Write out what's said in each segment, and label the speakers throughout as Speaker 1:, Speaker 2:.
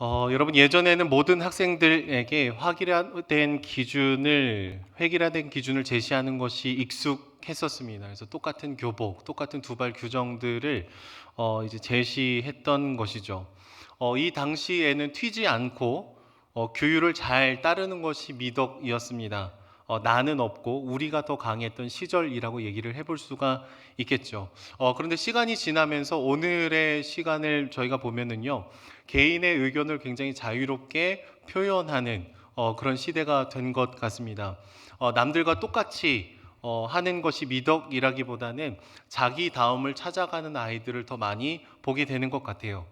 Speaker 1: 여러분 예전에는 모든 학생들에게 획일화된 기준을 제시하는 것이 익숙했었습니다. 그래서 똑같은 교복, 똑같은 두발 규정들을 이제 제시했던 것이죠. 이 당시에는 튀지 않고 규율을 잘 따르는 것이 미덕이었습니다. 나는 없고 우리가 더 강했던 시절이라고 얘기를 해볼 수가 있겠죠. 그런데 시간이 지나면서 오늘의 시간을 저희가 보면은요, 개인의 의견을 굉장히 자유롭게 표현하는 그런 시대가 된 것 같습니다. 남들과 똑같이 하는 것이 미덕이라기보다는 자기 다움을 찾아가는 아이들을 더 많이 보게 되는 것 같아요.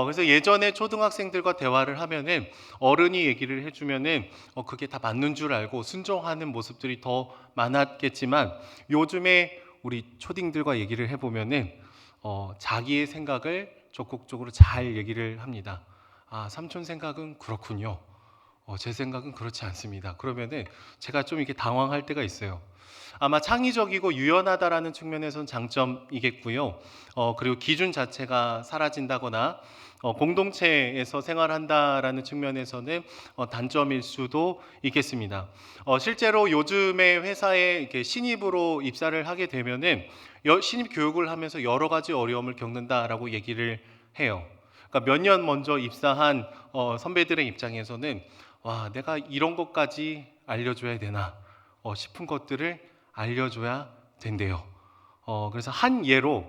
Speaker 1: 그래서 예전에 초등학생들과 대화를 하면은 어른이 얘기를 해주면은 그게 다 맞는 줄 알고 순종하는 모습들이 더 많았겠지만, 요즘에 우리 초딩들과 얘기를 해보면은 자기의 생각을 적극적으로 잘 얘기를 합니다. 아, 삼촌 생각은 그렇군요. 제 생각은 그렇지 않습니다. 그러면은 제가 좀 이렇게 당황할 때가 있어요. 아마 창의적이고 유연하다라는 측면에서는 장점이겠고요. 그리고 기준 자체가 사라진다거나 공동체에서 생활한다라는 측면에서는 단점일 수도 있겠습니다. 실제로 요즘에 회사에 이렇게 신입으로 입사를 하게 되면은 신입 교육을 하면서 여러 가지 어려움을 겪는다라고 얘기를 해요. 그러니까 몇 년 먼저 입사한 선배들의 입장에서는 와, 내가 이런 것까지 알려줘야 되나 싶은 것들을 알려줘야 된대요. 그래서 한 예로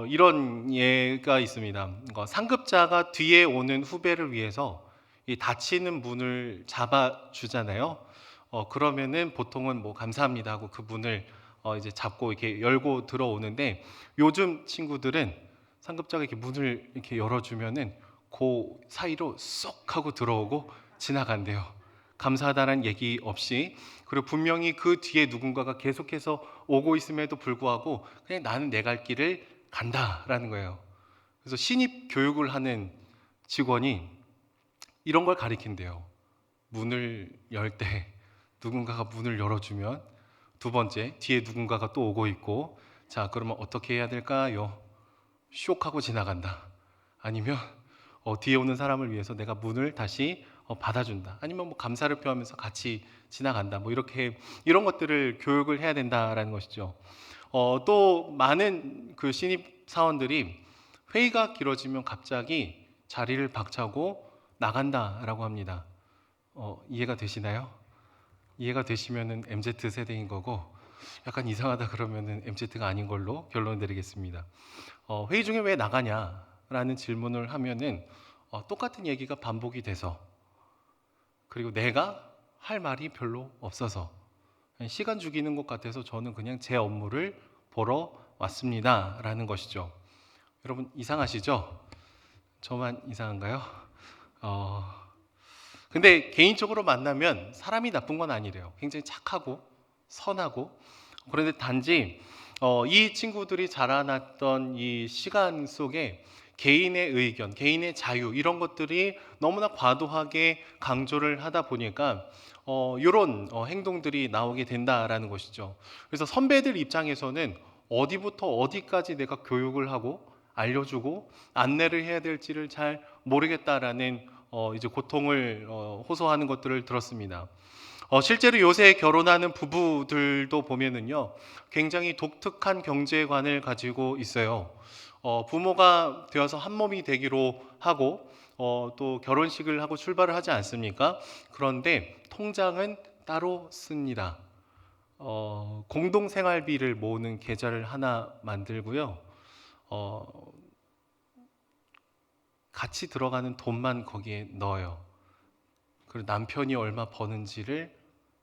Speaker 1: 이런 예가 있습니다. 상급자가 뒤에 오는 후배를 위해서 이 닫히는 문을 잡아주잖아요. 그러면은 보통은 뭐 감사합니다 하고 그 문을 이제 잡고 이렇게 열고 들어오는데, 요즘 친구들은 상급자가 이렇게 문을 이렇게 열어주면은 그 사이로 쏙 하고 들어오고 지나간대요. 감사하다는 얘기 없이. 그리고 분명히 그 뒤에 누군가가 계속해서 오고 있음에도 불구하고 그냥 나는 내 갈 길을 간다라는 거예요. 그래서 신입 교육을 하는 직원이 이런 걸 가리킨대요. 문을 열 때 누군가가 문을 열어주면, 두 번째 뒤에 누군가가 또 오고 있고, 자 그러면 어떻게 해야 될까요? 쇽 하고 지나간다. 아니면 뒤에 오는 사람을 위해서 내가 문을 다시 받아준다. 아니면 뭐 감사를 표하면서 같이 지나간다. 뭐 이렇게 이런 것들을 교육을 해야 된다라는 것이죠. 또 많은 그 신입 사원들이 회의가 길어지면 갑자기 자리를 박차고 나간다라고 합니다. 이해가 되시나요? 이해가 되시면은 MZ 세대인 거고, 약간 이상하다 그러면은 MZ가 아닌 걸로 결론 내리겠습니다. 회의 중에 왜 나가냐라는 질문을 하면은 똑같은 얘기가 반복이 돼서, 그리고 내가 할 말이 별로 없어서, 시간 죽이는 것 같아서 저는 그냥 제 업무를 보러 왔습니다라는 것이죠. 여러분 이상하시죠? 저만 이상한가요? 어, 근데 개인적으로 만나면 사람이 나쁜 건 아니래요. 굉장히 착하고 선하고. 그런데 단지 이 친구들이 자라났던 이 시간 속에 개인의 의견, 개인의 자유 이런 것들이 너무나 과도하게 강조를 하다 보니까 이런 행동들이 나오게 된다라는 것이죠. 그래서 선배들 입장에서는 어디부터 어디까지 내가 교육을 하고 알려주고 안내를 해야 될지를 잘 모르겠다라는 이제 고통을 호소하는 것들을 들었습니다. 실제로 요새 결혼하는 부부들도 보면은요, 굉장히 독특한 경제관을 가지고 있어요. 부모가 되어서 한 몸이 되기로 하고, 또 결혼식을 하고 출발을 하지 않습니까? 그런데 통장은 따로 씁니다. 공동생활비를 모으는 계좌를 하나 만들고요. 어, 같이 들어가는 돈만 거기에 넣어요. 그리고 남편이 얼마 버는지를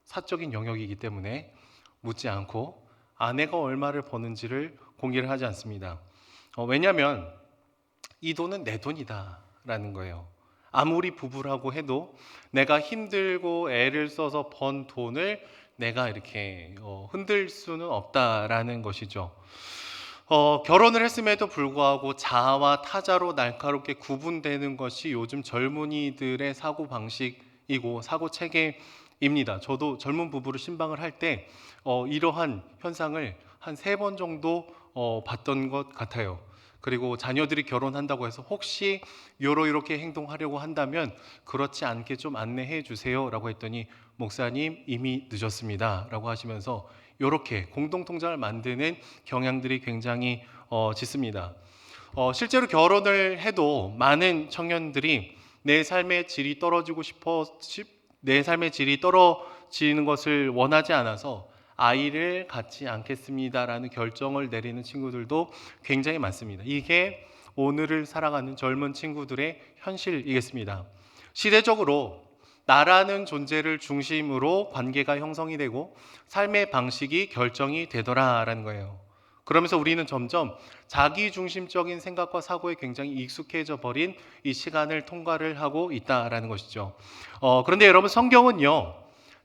Speaker 1: 사적인 영역이기 때문에 묻지 않고, 아내가 얼마를 버는지를 공개를 하지 않습니다. 왜냐하면 이 돈은 내 돈이다라는 거예요. 아무리 부부라고 해도 내가 힘들고 애를 써서 번 돈을 내가 이렇게 흔들 수는 없다라는 것이죠. 결혼을 했음에도 불구하고 자아와 타자로 날카롭게 구분되는 것이 요즘 젊은이들의 사고 방식이고 사고 체계입니다. 저도 젊은 부부를 신방을 할 때 이러한 현상을 한 3번 정도 봤던 것 같아요. 그리고 자녀들이 결혼한다고 해서 혹시 이렇게 행동하려고 한다면 그렇지 않게 좀 안내해 주세요라고 했더니 목사님 이미 늦었습니다라고 하시면서 이렇게 공동통장을 만드는 경향들이 굉장히 짙습니다. 실제로 결혼을 해도 많은 청년들이 내 삶의 질이 내 삶의 질이 떨어지는 것을 원하지 않아서 아이를 갖지 않겠습니다라는 결정을 내리는 친구들도 굉장히 많습니다. 이게 오늘을 살아가는 젊은 친구들의 현실이겠습니다. 시대적으로 나라는 존재를 중심으로 관계가 형성이 되고 삶의 방식이 결정이 되더라라는 거예요. 그러면서 우리는 점점 자기중심적인 생각과 사고에 굉장히 익숙해져 버린 이 시간을 통과를 하고 있다라는 것이죠. 그런데 여러분, 성경은요,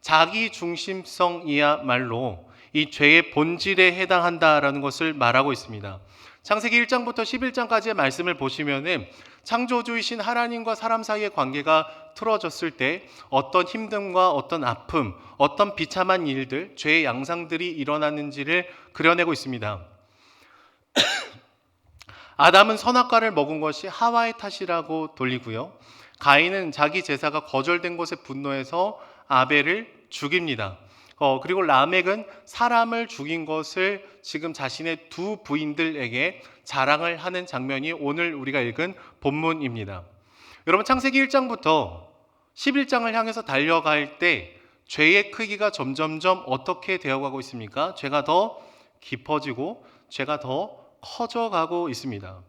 Speaker 1: 자기중심성이야말로 이 죄의 본질에 해당한다라는 것을 말하고 있습니다. 창세기 1장부터 11장까지의 말씀을 보시면은 창조주이신 하나님과 사람 사이의 관계가 틀어졌을 때 어떤 힘듦과 어떤 아픔, 어떤 비참한 일들, 죄의 양상들이 일어나는지를 그려내고 있습니다. 아담은 선악과를 먹은 것이 하와의 탓이라고 돌리고요. 가인은 자기 제사가 거절된 것에 분노해서 아벨을 죽입니다. 그리고 라멕은 사람을 죽인 것을 지금 자신의 두 부인들에게 자랑을 하는 장면이 오늘 우리가 읽은 본문입니다. 여러분, 창세기 1장부터 11장을 향해서 달려갈 때 죄의 크기가 점점점 어떻게 되어가고 있습니까? 죄가 더 깊어지고 죄가 더 커져가고 있습니다.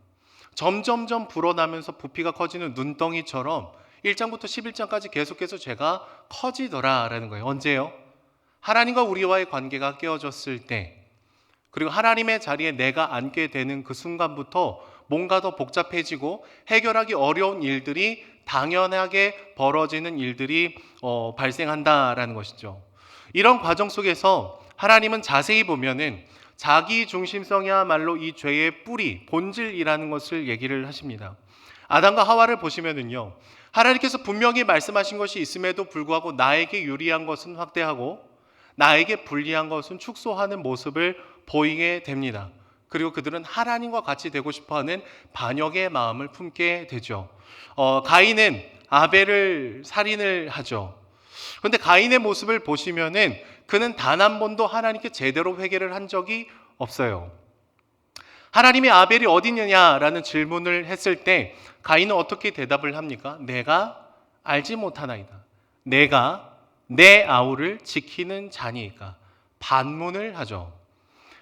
Speaker 1: 점점점 불어나면서 부피가 커지는 눈덩이처럼 1장부터 11장까지 계속해서 죄가 커지더라라는 거예요. 언제요? 하나님과 우리와의 관계가 깨어졌을 때, 그리고 하나님의 자리에 내가 앉게 되는 그 순간부터 뭔가 더 복잡해지고 해결하기 어려운 일들이 당연하게 벌어지는 일들이 발생한다라는 것이죠. 이런 과정 속에서 하나님은 자세히 보면은 자기 중심성이야말로 이 죄의 뿌리, 본질이라는 것을 얘기를 하십니다. 아담과 하와를 보시면은요, 하나님께서 분명히 말씀하신 것이 있음에도 불구하고 나에게 유리한 것은 확대하고 나에게 불리한 것은 축소하는 모습을 보이게 됩니다. 그리고 그들은 하나님과 같이 되고 싶어하는 반역의 마음을 품게 되죠. 가인은 아벨을 살인을 하죠. 그런데 가인의 모습을 보시면은 그는 단 한 번도 하나님께 제대로 회개를 한 적이 없어요. 하나님이 아벨이 어디 있느냐라는 질문을 했을 때 가인은 어떻게 대답을 합니까? 내가 알지 못하나이다. 내가 내 아우를 지키는 자니까. 반문을 하죠.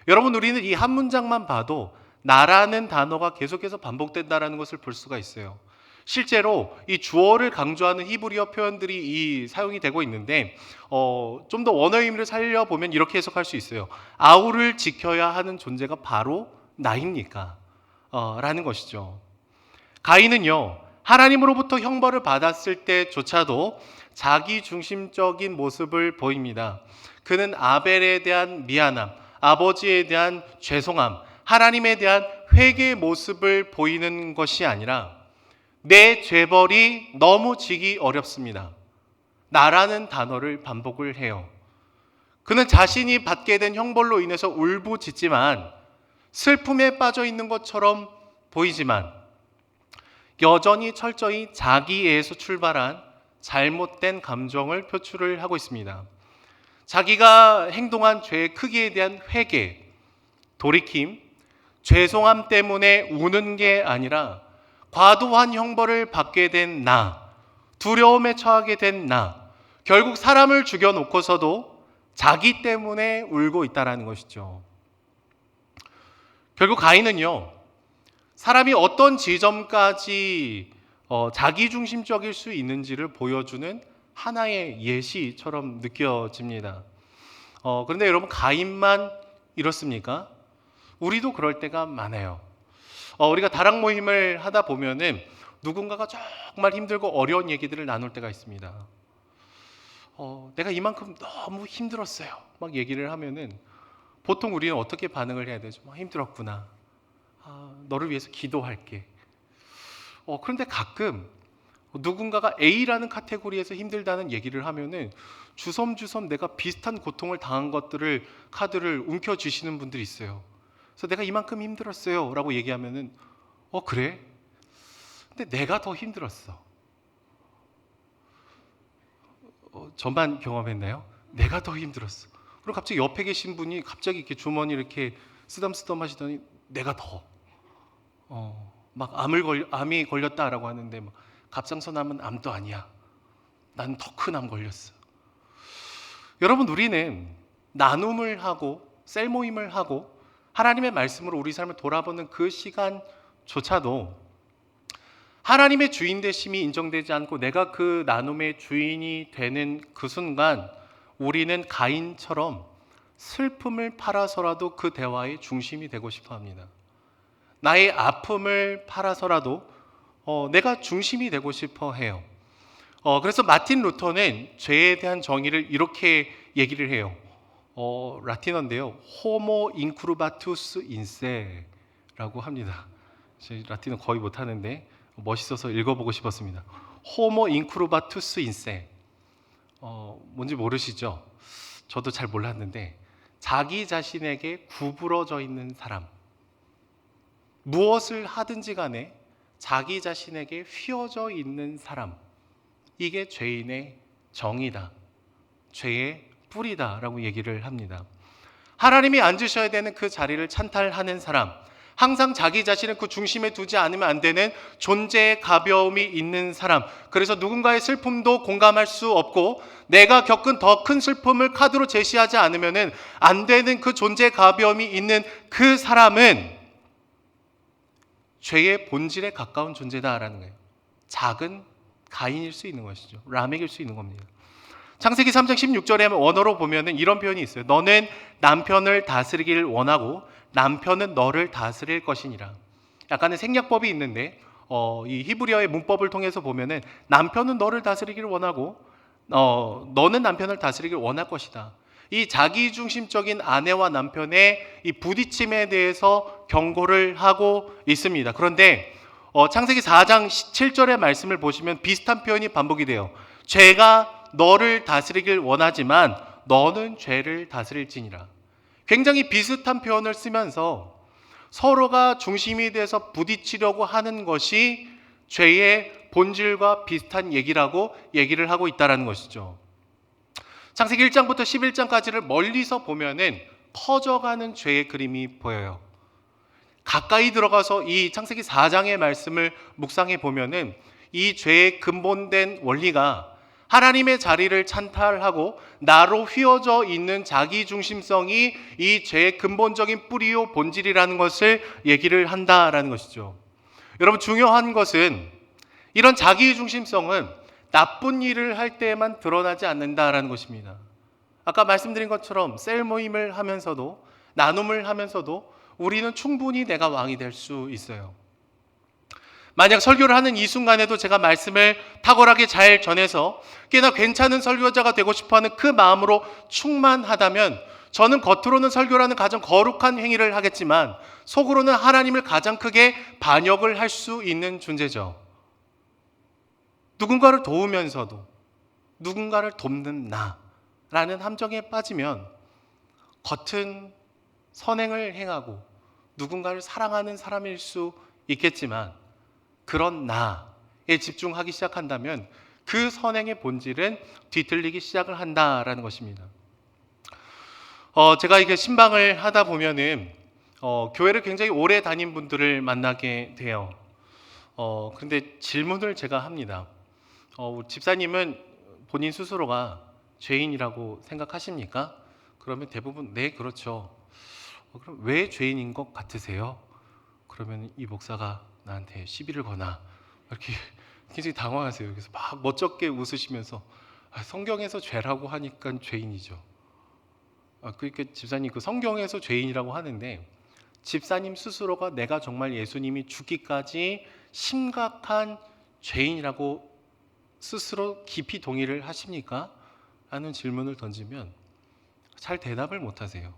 Speaker 1: 여러분, 우리는 이 한 문장만 봐도 나라는 단어가 계속해서 반복된다는 것을 볼 수가 있어요. 실제로 이 주어를 강조하는 히브리어 표현들이 사용이 되고 있는데 좀 더 원어의 의미를 살려보면 이렇게 해석할 수 있어요. 아우를 지켜야 하는 존재가 바로 나입니까? 라는 것이죠. 가인은요, 하나님으로부터 형벌을 받았을 때조차도 자기 중심적인 모습을 보입니다. 그는 아벨에 대한 미안함, 아버지에 대한 죄송함, 하나님에 대한 회개의 모습을 보이는 것이 아니라 내 죄벌이 너무 지기 어렵습니다. 나라는 단어를 반복을 해요. 그는 자신이 받게 된 형벌로 인해서 울부짖지만 슬픔에 빠져 있는 것처럼 보이지만 여전히 철저히 자기애에서 출발한 잘못된 감정을 표출을 하고 있습니다. 자기가 행동한 죄의 크기에 대한 회개, 돌이킴, 죄송함 때문에 우는 게 아니라 과도한 형벌을 받게 된 나, 두려움에 처하게 된 나, 결국 사람을 죽여놓고서도 자기 때문에 울고 있다는 것이죠. 결국 가인은요, 사람이 어떤 지점까지 자기중심적일 수 있는지를 보여주는 하나의 예시처럼 느껴집니다. 그런데 여러분, 가인만 이렇습니까? 우리도 그럴 때가 많아요. 우리가 다락 모임을 하다 보면은 누군가가 정말 힘들고 어려운 얘기들을 나눌 때가 있습니다. 내가 이만큼 너무 힘들었어요. 막 얘기를 하면은 보통 우리는 어떻게 반응을 해야 되죠? 힘들었구나. 너를 위해서 기도할게. 그런데 가끔 누군가가 A라는 카테고리에서 힘들다는 얘기를 하면은 주섬주섬 내가 비슷한 고통을 당한 카드를 움켜쥐시는 분들이 있어요. 그래서 내가 이만큼 힘들었어요 라고 얘기하면은 그래? 근데 내가 더 힘들었어. 전반 경험했나요? 내가 더 힘들었어. 그리고 갑자기 옆에 계신 분이 갑자기 이렇게 주머니 이렇게 쓰담쓰담 하시더니 내가 더, 막 암이 걸렸다라고 하는데 막 갑상선암은 암도 아니야. 난 더 큰 암 걸렸어. 여러분, 우리는 나눔을 하고 셀 모임을 하고 하나님의 말씀으로 우리 삶을 돌아보는 그 시간조차도 하나님의 주인 되심이 인정되지 않고 내가 그 나눔의 주인이 되는 그 순간 우리는 가인처럼 슬픔을 팔아서라도 그 대화의 중심이 되고 싶어 합니다. 나의 아픔을 팔아서라도 내가 중심이 되고 싶어 해요. 그래서 마틴 루터는 죄에 대한 정의를 이렇게 얘기를 해요. 라틴어인데요. 호모 인크루바투스 인세라고 합니다. 제 라틴어 거의 못하는데 멋있어서 읽어보고 싶었습니다. 호모 인크루바투스 인세. 뭔지 모르시죠? 저도 잘 몰랐는데 자기 자신에게 구부러져 있는 사람. 무엇을 하든지 간에 자기 자신에게 휘어져 있는 사람. 이게 죄인의 정의다. 죄의 뿌리다라고 얘기를 합니다. 하나님이 앉으셔야 되는 그 자리를 찬탈하는 사람, 항상 자기 자신을 그 중심에 두지 않으면 안 되는 존재의 가벼움이 있는 사람, 그래서 누군가의 슬픔도 공감할 수 없고 내가 겪은 더 큰 슬픔을 카드로 제시하지 않으면 안 되는 그 존재의 가벼움이 있는 그 사람은 죄의 본질에 가까운 존재다라는 거예요. 작은 가인일 수 있는 것이죠. 라멕일 수 있는 겁니다. 창세기 3장 16절에 원어로 보면은 이런 표현이 있어요. 너는 남편을 다스리기를 원하고 남편은 너를 다스릴 것이니라. 약간의 생략법이 있는데 이 히브리어의 문법을 통해서 보면은 남편은 너를 다스리기를 원하고 너는 남편을 다스리기를 원할 것이다. 이 자기중심적인 아내와 남편의 이 부딪힘에 대해서 경고를 하고 있습니다. 그런데 창세기 4장 7절의 말씀을 보시면 비슷한 표현이 반복이 돼요. 죄가 너를 다스리길 원하지만 너는 죄를 다스릴지니라. 굉장히 비슷한 표현을 쓰면서 서로가 중심이 돼서 부딪히려고 하는 것이 죄의 본질과 비슷한 얘기라고 얘기를 하고 있다는 것이죠. 창세기 1장부터 11장까지를 멀리서 보면은 커져가는 죄의 그림이 보여요. 가까이 들어가서 이 창세기 4장의 말씀을 묵상해 보면은 이 죄의 근본된 원리가 하나님의 자리를 찬탈하고 나로 휘어져 있는 자기중심성이 이 죄의 근본적인 뿌리요 본질이라는 것을 얘기를 한다라는 것이죠. 여러분, 중요한 것은 이런 자기중심성은 나쁜 일을 할 때에만 드러나지 않는다라는 것입니다. 아까 말씀드린 것처럼 셀 모임을 하면서도 나눔을 하면서도 우리는 충분히 내가 왕이 될 수 있어요. 만약 설교를 하는 이 순간에도 제가 말씀을 탁월하게 잘 전해서 꽤나 괜찮은 설교자가 되고 싶어하는 그 마음으로 충만하다면 저는 겉으로는 설교라는 가장 거룩한 행위를 하겠지만 속으로는 하나님을 가장 크게 반역을 할 수 있는 존재죠. 누군가를 도우면서도 누군가를 돕는 나라는 함정에 빠지면 겉은 선행을 행하고 누군가를 사랑하는 사람일 수 있겠지만 그런 나에 집중하기 시작한다면 그 선행의 본질은 뒤틀리기 시작을 한다라는 것입니다. 제가 이렇게 신방을 하다 보면은 교회를 굉장히 오래 다닌 분들을 만나게 돼요. 그런데 질문을 제가 합니다. 집사님은 본인 스스로가 죄인이라고 생각하십니까? 그러면 대부분 네, 그렇죠. 그럼 왜 죄인인 것 같으세요? 그러면 이 목사가 나한테 시비를 거나 이렇게 굉장히 당황하세요. 그래서 막 멋쩍게 웃으시면서 성경에서 죄라고 하니까 죄인이죠. 그러니까 집사님, 그 성경에서 죄인이라고 하는데 집사님 스스로가 내가 정말 예수님이 죽기까지 심각한 죄인이라고 스스로 깊이 동의를 하십니까? 라는 질문을 던지면 잘 대답을 못 하세요.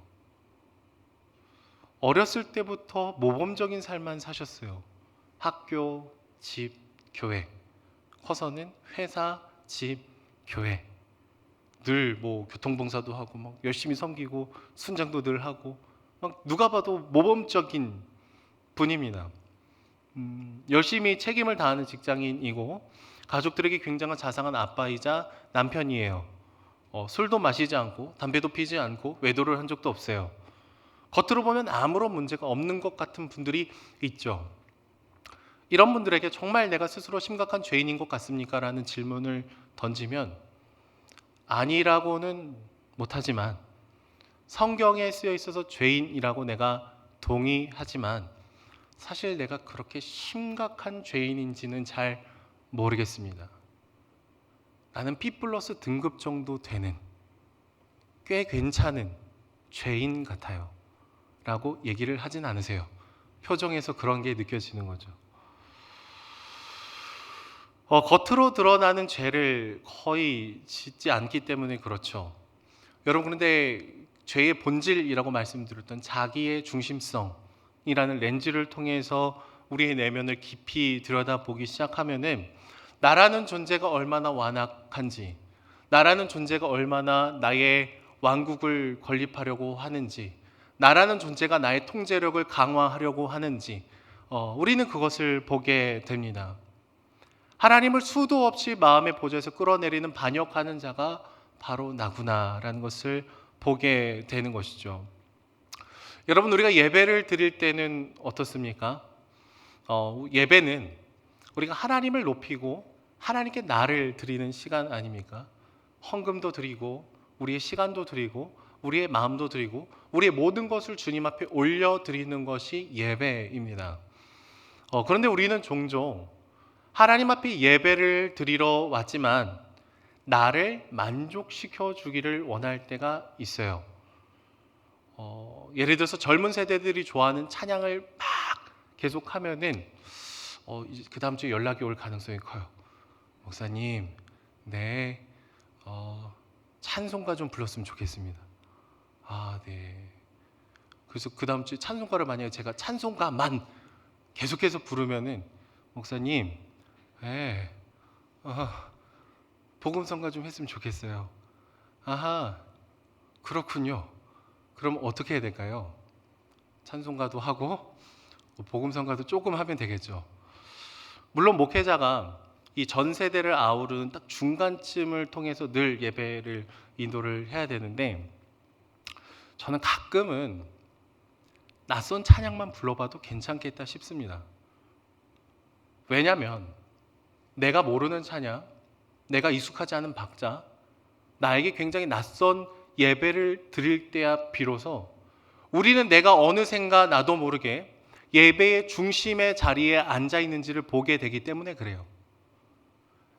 Speaker 1: 어렸을 때부터 모범적인 삶만 사셨어요. 학교, 집, 교회. 커서는 회사, 집, 교회. 늘 뭐 교통봉사도 하고 막 열심히 섬기고 순장도 늘 하고 막 누가 봐도 모범적인 분입니다. 열심히 책임을 다하는 직장인이고 가족들에게 굉장한 자상한 아빠이자 남편이에요. 술도 마시지 않고 담배도 피지 않고 외도를 한 적도 없어요. 겉으로 보면 아무런 문제가 없는 것 같은 분들이 있죠. 이런 분들에게 정말 내가 스스로 심각한 죄인인 것 같습니까? 라는 질문을 던지면 아니라고는 못하지만 성경에 쓰여 있어서 죄인이라고 내가 동의하지만 사실 내가 그렇게 심각한 죄인인지는 잘 모르겠습니다. 나는 B 플러스 등급 정도 되는 꽤 괜찮은 죄인 같아요. 라고 얘기를 하진 않으세요. 표정에서 그런 게 느껴지는 거죠. 겉으로 드러나는 죄를 거의 짓지 않기 때문에 그렇죠. 여러분, 그런데 죄의 본질이라고 말씀드렸던 자기의 중심성이라는 렌즈를 통해서 우리의 내면을 깊이 들여다보기 시작하면은 나라는 존재가 얼마나 완악한지, 나라는 존재가 얼마나 나의 왕국을 건립하려고 하는지, 나라는 존재가 나의 통제력을 강화하려고 하는지, 우리는 그것을 보게 됩니다. 하나님을 수도 없이 마음의 보좌에서 끌어내리는 반역하는 자가 바로 나구나라는 것을 보게 되는 것이죠. 여러분, 우리가 예배를 드릴 때는 어떻습니까? 예배는 우리가 하나님을 높이고 하나님께 나를 드리는 시간 아닙니까? 헌금도 드리고 우리의 시간도 드리고 우리의 마음도 드리고 우리의 모든 것을 주님 앞에 올려드리는 것이 예배입니다. 그런데 우리는 종종 하나님 앞에 예배를 드리러 왔지만 나를 만족시켜 주기를 원할 때가 있어요. 예를 들어서 젊은 세대들이 좋아하는 찬양을 막 계속하면은 그 다음 주에 연락이 올 가능성이 커요. 목사님, 네, 찬송가 좀 불렀으면 좋겠습니다. 아, 네. 그래서 그 다음 주에 찬송가를 만약에 제가 찬송가만 계속해서 부르면은 목사님, 네, 복음성가 좀 했으면 좋겠어요. 아하, 그렇군요. 그럼 어떻게 해야 될까요? 찬송가도 하고 복음성가도 조금 하면 되겠죠. 물론 목회자가 이 전 세대를 아우르는 딱 중간쯤을 통해서 늘 예배를 인도를 해야 되는데 저는 가끔은 낯선 찬양만 불러봐도 괜찮겠다 싶습니다. 왜냐하면 내가 모르는 찬양, 내가 익숙하지 않은 박자, 나에게 굉장히 낯선 예배를 드릴 때야 비로소 우리는 내가 어느샌가 나도 모르게 예배의 중심의 자리에 앉아 있는지를 보게 되기 때문에 그래요.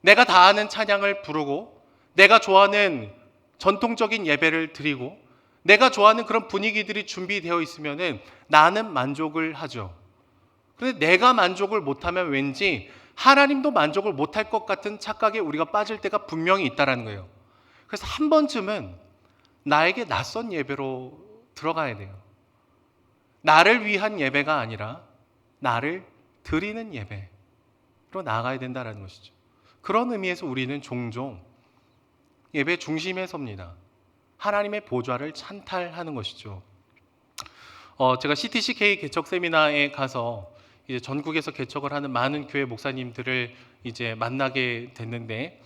Speaker 1: 내가 다 아는 찬양을 부르고 내가 좋아하는 전통적인 예배를 드리고 내가 좋아하는 그런 분위기들이 준비되어 있으면 나는 만족을 하죠. 그런데 내가 만족을 못하면 왠지 하나님도 만족을 못할 것 같은 착각에 우리가 빠질 때가 분명히 있다는 거예요. 그래서 한 번쯤은 나에게 낯선 예배로 들어가야 돼요. 나를 위한 예배가 아니라 나를 드리는 예배로 나아가야 된다는 것이죠. 그런 의미에서 우리는 종종 예배 중심에 섭니다. 하나님의 보좌를 찬탈하는 것이죠. 제가 CTCK 개척 세미나에 가서 이제 전국에서 개척을 하는 많은 교회 목사님들을 이제 만나게 됐는데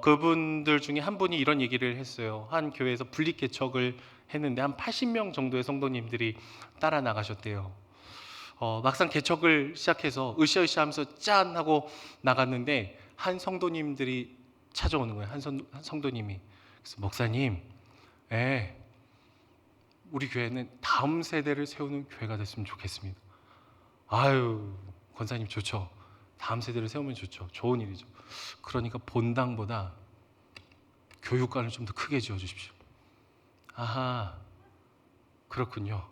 Speaker 1: 그분들 중에 한 분이 이런 얘기를 했어요. 한 교회에서 분립 개척을 했는데 한 80명 정도의 성도님들이 따라 나가셨대요. 막상 개척을 시작해서 으쌰으쌰 하면서 짠 하고 나갔는데 한 성도님들이 찾아오는 거예요. 한 성도님이. 그래서 목사님, 우리 교회는 다음 세대를 세우는 교회가 됐으면 좋겠습니다. 아유, 권사님 좋죠. 다음 세대를 세우면 좋죠. 좋은 일이죠. 그러니까 본당보다 교육관을 좀 더 크게 지어주십시오. 아하, 그렇군요.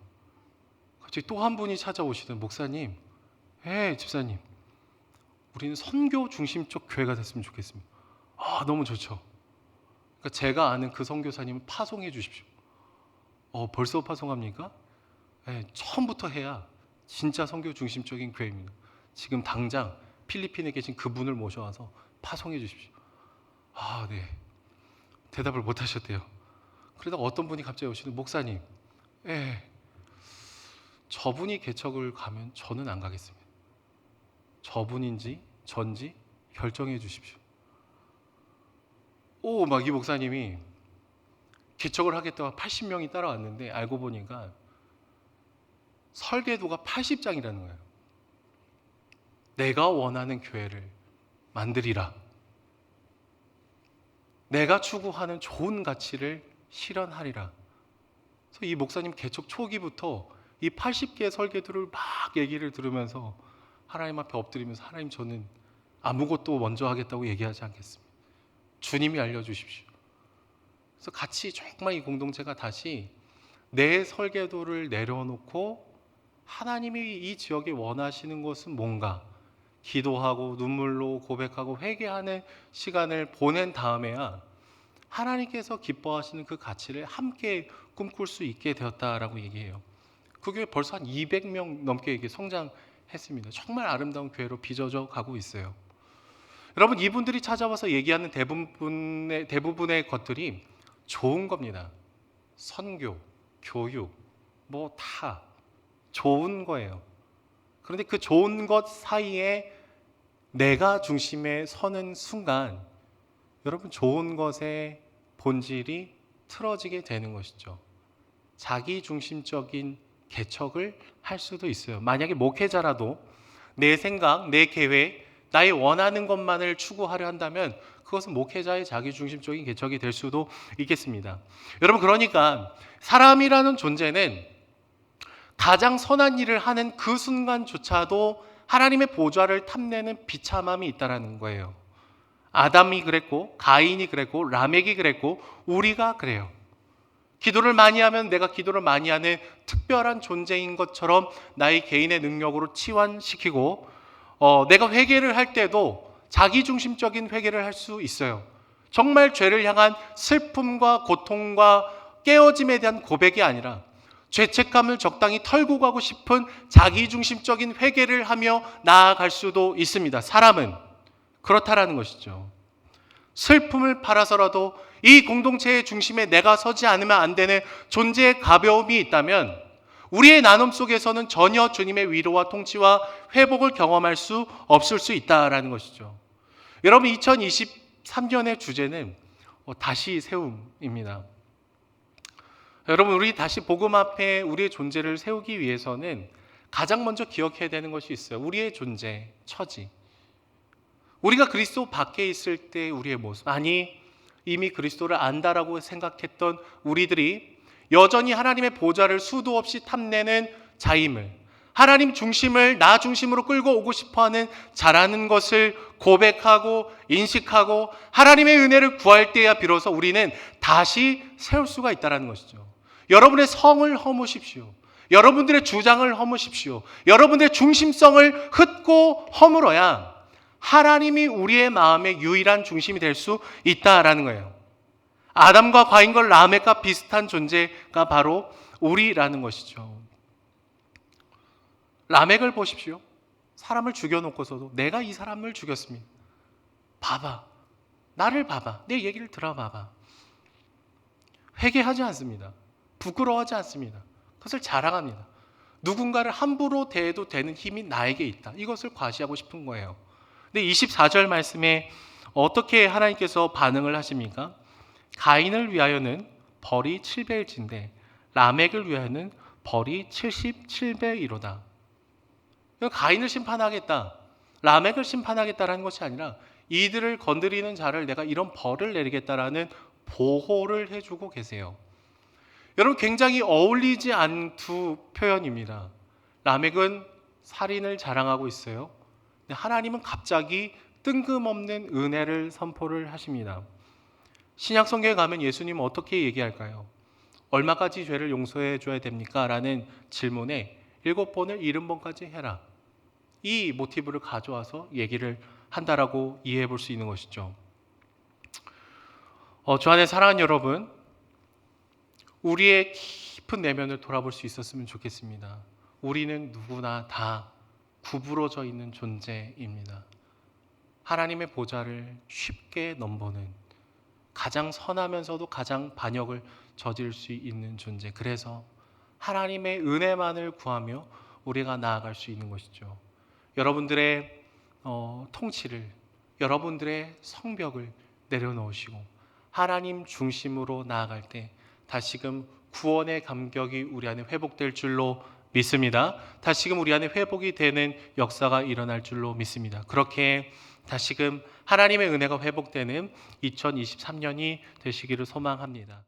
Speaker 1: 갑자기 또 한 분이 찾아오시던 목사님, 집사님, 우리는 선교 중심적 교회가 됐으면 좋겠습니다. 아, 너무 좋죠. 그러니까 제가 아는 그 선교사님을 파송해 주십시오. 벌써 파송합니까? 처음부터 해야 진짜 선교 중심적인 교회입니다. 지금 당장 필리핀에 계신 그분을 모셔와서 파송해 주십시오. 아, 네. 대답을 못 하셨대요. 그러다가 어떤 분이 갑자기 오시는 목사님, 저분이 개척을 가면 저는 안 가겠습니다. 저분인지 전지 결정해 주십시오. 오, 막 이 목사님이 개척을 하겠다고 80명이 따라왔는데 알고 보니까 설계도가 80장이라는 거예요. 내가 원하는 교회를 만들이라. 내가 추구하는 좋은 가치를 실현하리라. 그래서 이 목사님 개척 초기부터 이 80개의 설계도를 막 얘기를 들으면서 하나님 앞에 엎드리면서 하나님, 저는 아무것도 먼저 하겠다고 얘기하지 않겠습니다. 주님이 알려주십시오. 그래서 같이 정말 이 공동체가 다시 내 설계도를 내려놓고 하나님이 이 지역에 원하시는 것은 뭔가 기도하고 눈물로 고백하고 회개하는 시간을 보낸 다음에야 하나님께서 기뻐하시는 그 가치를 함께 꿈꿀 수 있게 되었다라고 얘기해요. 그 교회 벌써 한 200명 넘게 이게 성장했습니다. 정말 아름다운 교회로 빚어져 가고 있어요. 여러분, 이분들이 찾아와서 얘기하는 대부분의 것들이 좋은 겁니다. 선교, 교육, 뭐 다 좋은 거예요. 그런데 그 좋은 것 사이에 내가 중심에 서는 순간 여러분, 좋은 것의 본질이 틀어지게 되는 것이죠. 자기 중심적인 개척을 할 수도 있어요. 만약에 목회자라도 내 생각, 내 계획, 나의 원하는 것만을 추구하려 한다면 그것은 목회자의 자기 중심적인 개척이 될 수도 있겠습니다. 여러분, 그러니까 사람이라는 존재는 가장 선한 일을 하는 그 순간조차도 하나님의 보좌를 탐내는 비참함이 있다는 거예요. 아담이 그랬고, 가인이 그랬고, 라멕이 그랬고, 우리가 그래요. 기도를 많이 하면 내가 기도를 많이 하는 특별한 존재인 것처럼 나의 개인의 능력으로 치환시키고, 내가 회개를 할 때도 자기중심적인 회개를 할 수 있어요. 정말 죄를 향한 슬픔과 고통과 깨어짐에 대한 고백이 아니라 죄책감을 적당히 털고 가고 싶은 자기중심적인 회개를 하며 나아갈 수도 있습니다. 사람은 그렇다라는 것이죠. 슬픔을 팔아서라도 이 공동체의 중심에 내가 서지 않으면 안 되는 존재의 가벼움이 있다면 우리의 나눔 속에서는 전혀 주님의 위로와 통치와 회복을 경험할 수 없을 수 있다라는 것이죠. 여러분, 2023년의 주제는 다시 세움입니다. 여러분, 우리 다시 복음 앞에 우리의 존재를 세우기 위해서는 가장 먼저 기억해야 되는 것이 있어요. 우리의 존재, 처지. 우리가 그리스도 밖에 있을 때 우리의 모습, 아니 이미 그리스도를 안다라고 생각했던 우리들이 여전히 하나님의 보좌를 수도 없이 탐내는 자임을, 하나님 중심을 나 중심으로 끌고 오고 싶어하는 자라는 것을 고백하고 인식하고 하나님의 은혜를 구할 때야 비로소 우리는 다시 세울 수가 있다는 것이죠. 여러분의 성을 허무십시오. 여러분들의 주장을 허무십시오. 여러분들의 중심성을 흩고 허물어야 하나님이 우리의 마음의 유일한 중심이 될 수 있다라는 거예요. 아담과 가인과 라멕과 비슷한 존재가 바로 우리라는 것이죠. 라멕을 보십시오. 사람을 죽여놓고서도 내가 이 사람을 죽였습니다. 봐봐. 나를 봐봐. 내 얘기를 들어봐봐. 회개하지 않습니다. 부끄러워하지 않습니다. 그것을 자랑합니다. 누군가를 함부로 대해도 되는 힘이 나에게 있다. 이것을 과시하고 싶은 거예요. 근데 24절 말씀에 어떻게 하나님께서 반응을 하십니까? 가인을 위하여는 벌이 7배일진데 라멕을 위하여는 벌이 77배이로다. 가인을 심판하겠다, 라멕을 심판하겠다라는 것이 아니라 이들을 건드리는 자를 내가 이런 벌을 내리겠다라는 보호를 해주고 계세요. 여러분, 굉장히 어울리지 않은 두 표현입니다. 라멕은 살인을 자랑하고 있어요. 하나님은 갑자기 뜬금없는 은혜를 선포를 하십니다. 신약 성경에 가면 예수님은 어떻게 얘기할까요? 얼마까지 죄를 용서해 줘야 됩니까? 라는 질문에 7번을 70번까지 해라. 이 모티브를 가져와서 얘기를 한다라고 이해해 볼 수 있는 것이죠. 주 안에 사랑하는 여러분, 우리의 깊은 내면을 돌아볼 수 있었으면 좋겠습니다. 우리는 누구나 다 구부러져 있는 존재입니다. 하나님의 보좌를 쉽게 넘보는, 가장 선하면서도 가장 반역을 저지를 수 있는 존재. 그래서 하나님의 은혜만을 구하며 우리가 나아갈 수 있는 것이죠. 여러분들의 통치를, 여러분들의 성벽을 내려놓으시고 하나님 중심으로 나아갈 때 다시금 구원의 감격이 우리 안에 회복될 줄로 믿습니다. 다시금 우리 안에 회복이 되는 역사가 일어날 줄로 믿습니다. 그렇게 다시금 하나님의 은혜가 회복되는 2023년이 되시기를 소망합니다.